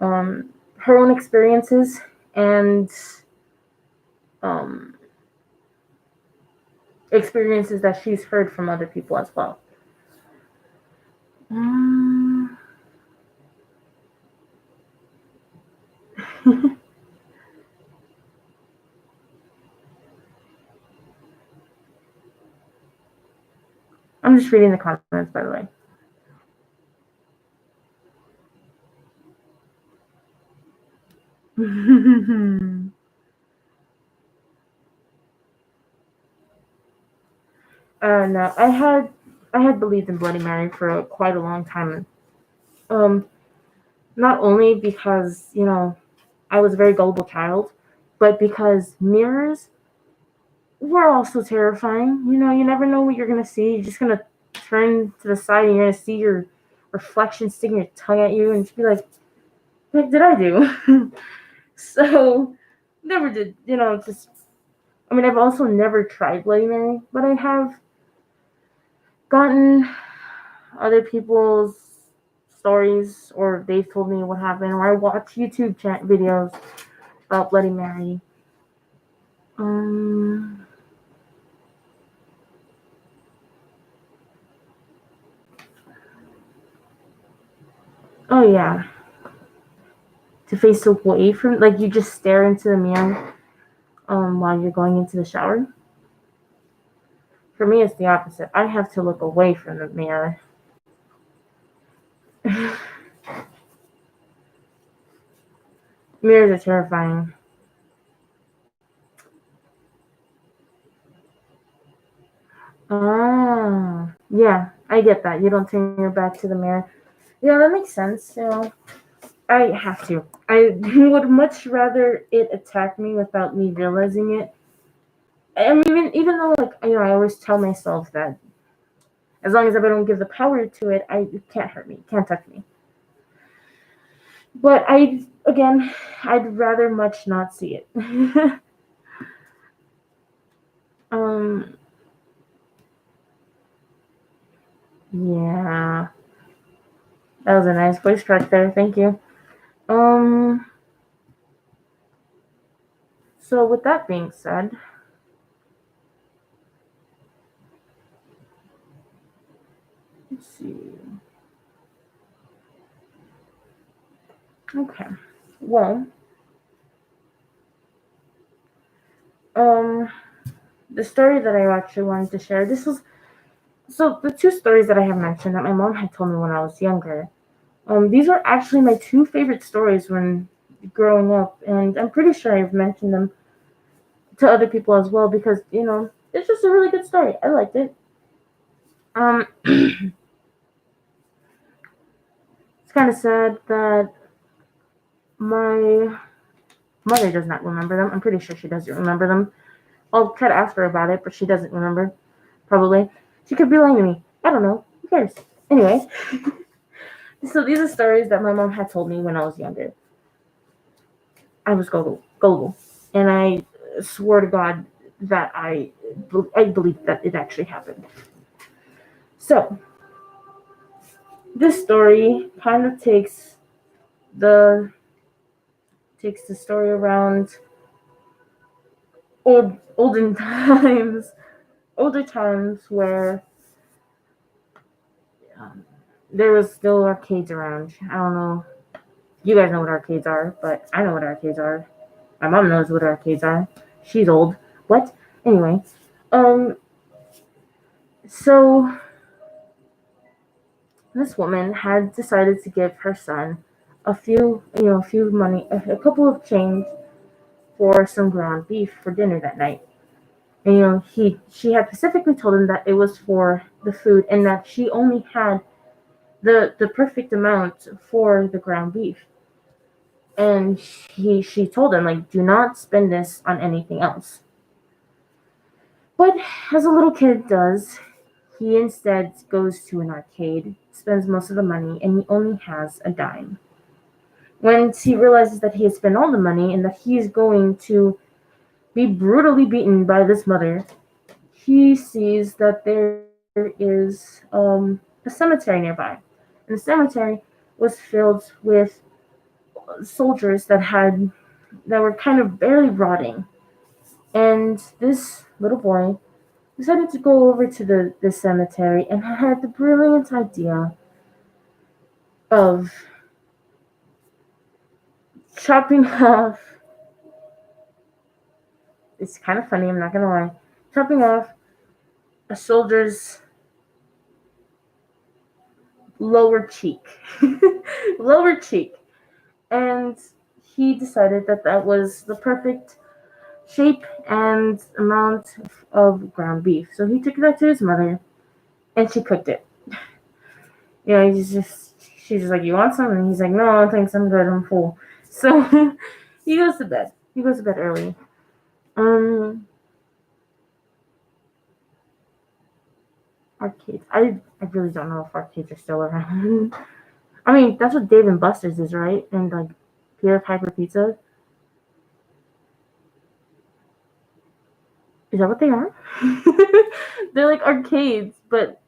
her own experiences and um, experiences that she's heard from other people as well. Um, I'm just reading the comments, by the way. No, I had believed in Bloody Mary for quite a long time. Um, Not only because I was a very gullible child, but because mirrors were also terrifying. You never know what you're gonna see. You're just gonna turn to the side and you're gonna see your reflection sticking your tongue at you and just be like, what did I do? So never did, just I mean I've also never tried Bloody Mary, but I have gotten other people's stories or they've told me what happened or I watch YouTube chat videos about Bloody Mary. Um oh yeah. To face away from like you just stare into the mirror while you're going into the shower. For me it's the opposite. I have to look away from the mirror. Mirrors are terrifying. Ah, yeah, I get that. You don't turn your back to the mirror. Yeah, that makes sense. I have to. I would much rather it attack me without me realizing it. And even though like I always tell myself that as long as I don't give the power to it, it can't hurt me, it can't touch me. But I'd rather much not see it. um, yeah, that was a nice voice crack there. Thank you. Um, so with that being said, let's see. Okay. Well, the story that I actually wanted to share, this was so the two stories that I have mentioned that my mom had told me when I was younger. These were actually my two favorite stories when growing up, and I'm pretty sure I've mentioned them to other people as well because it's just a really good story. I liked it. It's kind of sad that my mother does not remember them. I'm pretty sure she doesn't remember them. I'll try to ask her about it, but she doesn't remember. Probably. She could be lying to me. I don't know. Who cares? Anyway, so these are stories that my mom had told me when I was younger. I was gullible, and I swore to God that I believe that it actually happened. So this story kind of the takes the story around olden times, older times where um, there was still arcades around. I don't know. You guys know what arcades are, but I know what arcades are. My mom knows what arcades are. She's old. What? Anyway, um, so this woman had decided to give her son a few money, a couple of change for some ground beef for dinner that night. And she had specifically told him that it was for the food and that she only had the perfect amount for the ground beef. And she told him, like, do not spend this on anything else. But as a little kid does, he instead goes to an arcade, spends most of the money, and he only has a dime. Once he realizes that he has spent all the money and that he is going to be brutally beaten by this mother, he sees that there is a cemetery nearby. And the cemetery was filled with soldiers that were kind of barely rotting. And this little boy decided to go over to the cemetery and had the brilliant idea of chopping off. It's kind of funny, I'm not gonna lie. Chopping off a soldier's lower cheek. Lower cheek. And he decided that that was the perfect shape and amount of ground beef. So he took that to his mother and she cooked it. She's just like, you want some? And he's like, no, thanks, I'm good, I'm full. So he goes to bed. He goes to bed early. Arcades. I really don't know if arcades are still around. I mean, that's what Dave and Buster's is, right? And like Peter Piper Pizza. Is that what they are? They're like arcades, but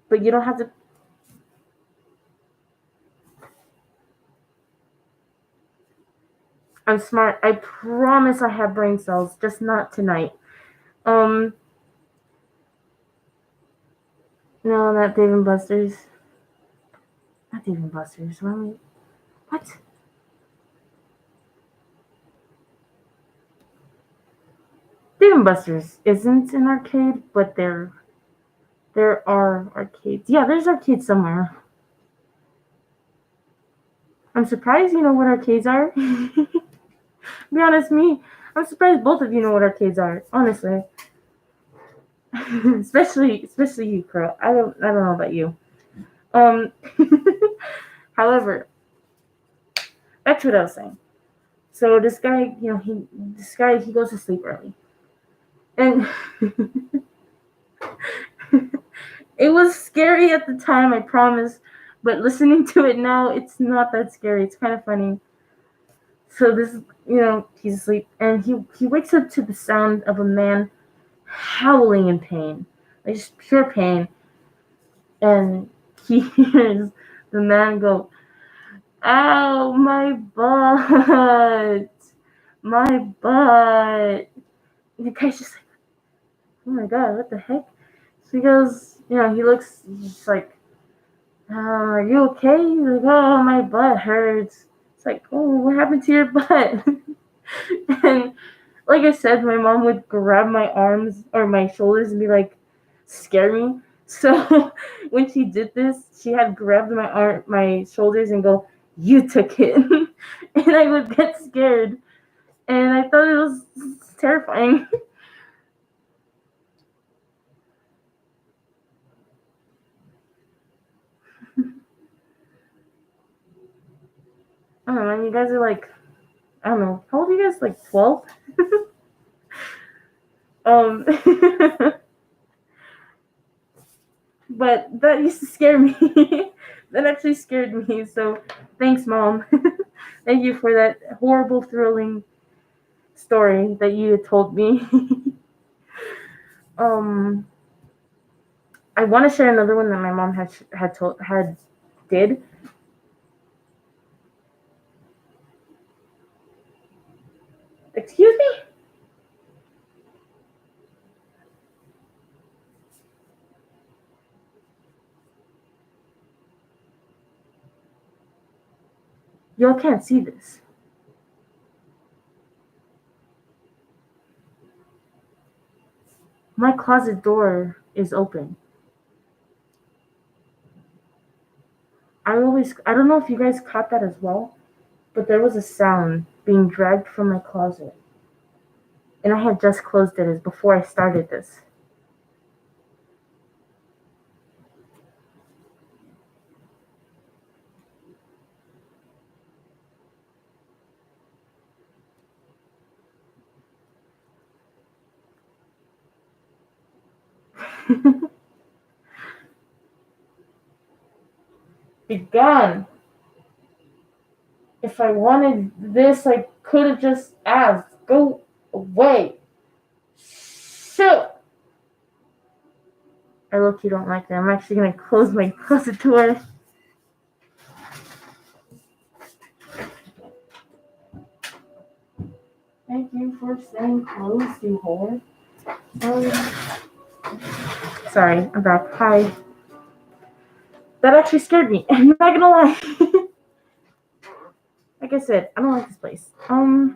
you don't have to. I'm smart. I promise I have brain cells, just not tonight. Um, no, not Dave and Buster's. Not Dave and Buster's. What? Dave and Buster's isn't an arcade, but there are arcades. Yeah, there's arcades somewhere. I'm surprised you know what arcades are. Be honest, me. I'm surprised both of you know what arcades are. Honestly, especially you, Crow. I don't know about you. Um, however, back to what I was saying. So this guy, he goes to sleep early, and it was scary at the time, I promise. But listening to it now, it's not that scary. It's kind of funny. So this, he's asleep, and he wakes up to the sound of a man howling in pain, like just pure pain, and he hears the man go, "Ow, my butt, my butt." And the guy's just like, "Oh my god, what the heck?" So he goes, he looks, he's just like, Are you okay? He's like, oh, my butt hurts. It's like, oh, what happened to your butt? And like I said, my mom would grab my arms or my shoulders and be like, scare me. So when she did this, she had grabbed my shoulders and go, "You took it," and I would get scared, and I thought it was terrifying. I don't know, man. You guys are like, I don't know, how old are you guys? Like 12? um, but that used to scare me. That actually scared me. So thanks, mom. Thank you for that horrible, thrilling story that you told me. um, I want to share another one that my mom had did. Excuse me? Y'all can't see this. My closet door is open. I don't know if you guys caught that as well, but there was a sound being dragged from my closet. And I had just closed it as before I started this. Be gone. If I wanted this, I could have just asked. Go away. Shoot. I look, you don't like that. I'm actually gonna close my closet door. Thank you for staying close, you whore. Sorry, I'm back. Hi. That actually scared me. I'm not gonna lie. Like I said, I don't like this place. So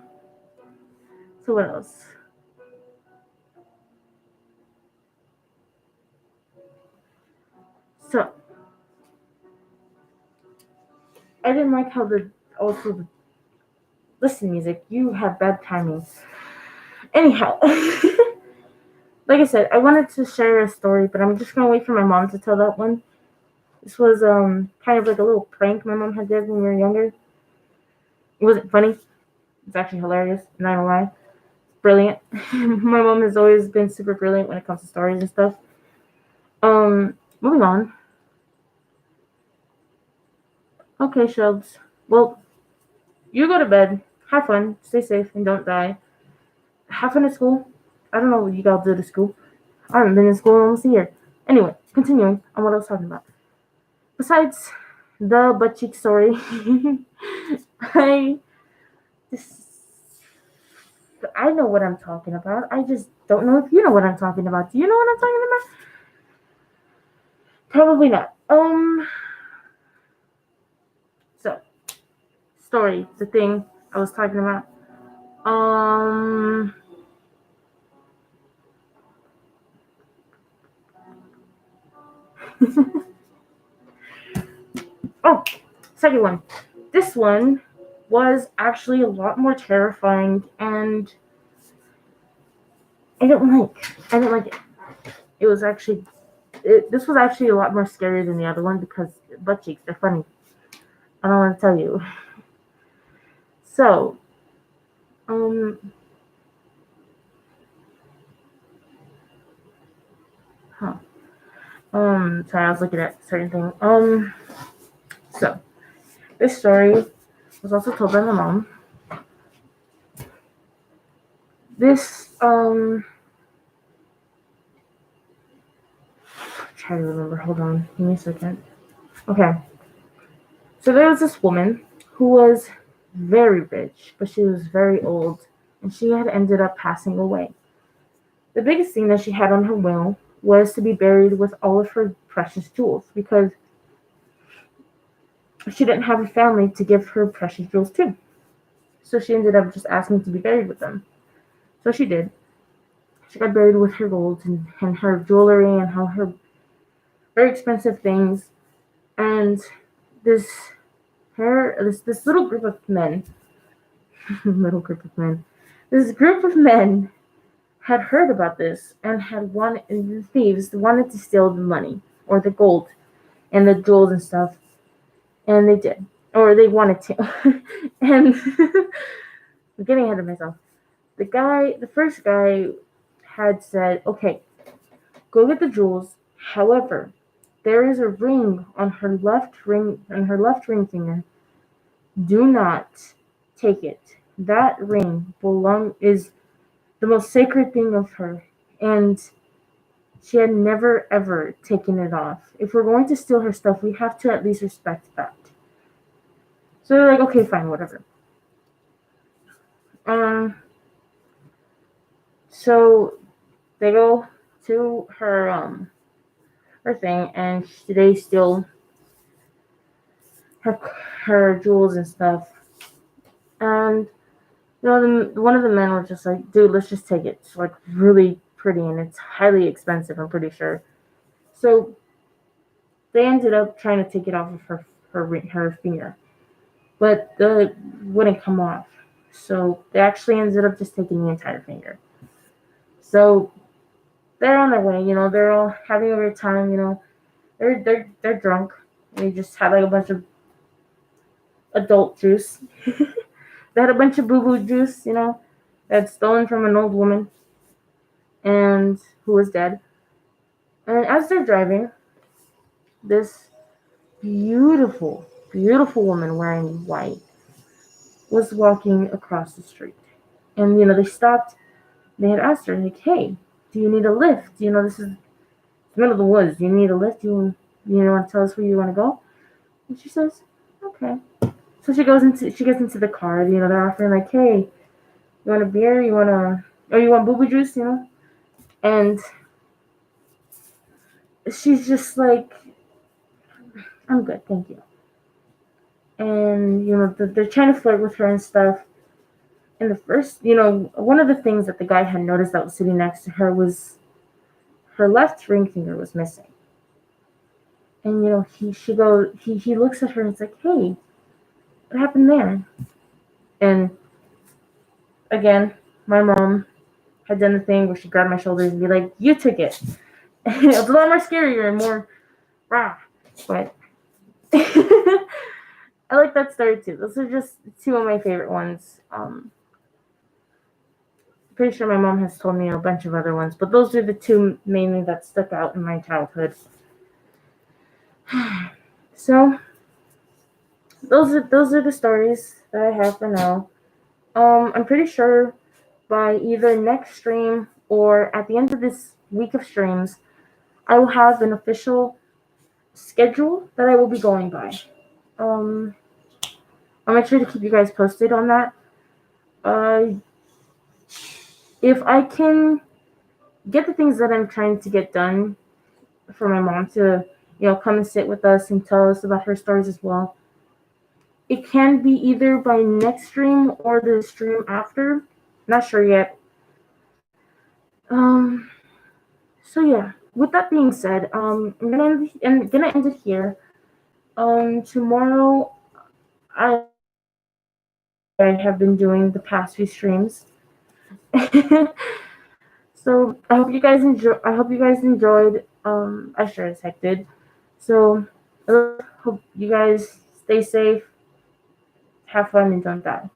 what else? So I didn't like how the listen music. You have bad timing. Anyhow, like I said, I wanted to share a story, but I'm just gonna wait for my mom to tell that one. This was kind of like a little prank my mom had did when we were younger. It wasn't funny. It's actually hilarious. Not gonna lie, brilliant. My mom has always been super brilliant when it comes to stories and stuff. Moving on. Okay, Shelves. Well, you go to bed. Have fun. Stay safe and don't die. Have fun at school. I don't know what you guys do to school. I haven't been in school in almost a year. Anyway, continuing on what I was talking about. Besides the butt cheek story, I just I know what I'm talking about. I just don't know if you know what I'm talking about. Do you know what I'm talking about? Probably not. So story, the thing I was talking about. Um. Oh, second one. This one was actually a lot more terrifying, and I didn't like it. It was actually this was actually a lot more scary than the other one because butt cheeks, they're funny. I don't want to tell you. So, um, huh. Sorry, I was looking at certain thing. So this story was also told by my mom. This, try to remember. Hold on, give me a second. Okay, so there was this woman who was very rich, but she was very old, and she had ended up passing away. The biggest thing that she had on her will was to be buried with all of her precious jewels because she didn't have a family to give her precious jewels to. So she ended up just asking to be buried with them. So she did. She got buried with her gold and her jewelry and all her very expensive things. And this this little group of men, little group of men, this group of men had heard about this and the thieves wanted to steal the money or the gold and the jewels and stuff, and they did, or they wanted to. And I'm getting ahead of myself. The first guy, had said, "Okay, go get the jewels. However, there is a ring on her left ring finger. Do not take it. That ring is the most sacred thing of her, and she had never ever taken it off. If we're going to steal her stuff, we have to at least respect that." So they're like, "Okay, fine, whatever." Um, so they go to her thing, and they steal her her jewels and stuff. And one of the men was just like, "Dude, let's just take it. It's like really pretty and it's highly expensive, I'm pretty sure." So they ended up trying to take it off of her finger, but the wouldn't come off. So they actually ended up just taking the entire finger. So they're on their way. They're all having a great time. They're drunk. They just had like a bunch of adult juice. They had a bunch of boo boo juice. That's stolen from an old woman and who was dead. And as they're driving, this beautiful, beautiful woman wearing white was walking across the street. And they stopped. They had asked her, like, "Hey, do you need a lift? This is the middle of the woods. Do you need a lift? You want to tell us where you want to go?" And she says, "Okay." So she gets into the car. They're offering like, "Hey, you want a beer? You want boo boo juice? And she's just like, "I'm good, thank you." And they're trying to flirt with her and stuff. And the first, one of the things that the guy had noticed that was sitting next to her was her left ring finger was missing. And he looks at her and it's like, "Hey, what happened there?" And again, my mom had done the thing where she grabbed my shoulders and be like, "You took it." It's a lot more scarier and more rah. But I like that story too. Those are just two of my favorite ones. Pretty sure my mom has told me a bunch of other ones, but those are the two mainly that stuck out in my childhood. So those are the stories that I have for now. I'm pretty sure by either next stream or at the end of this week of streams, I will have an official schedule that I will be going by. I'll make sure to keep you guys posted on that. If I can get the things that I'm trying to get done for my mom to, come and sit with us and tell us about her stories as well, it can be either by next stream or the stream after. Not sure yet. So yeah. With that being said, I'm gonna end it here. Tomorrow, I have been doing the past few streams. So I hope you guys enjoyed. I sure as heck did. So I hope you guys stay safe, have fun, and don't die.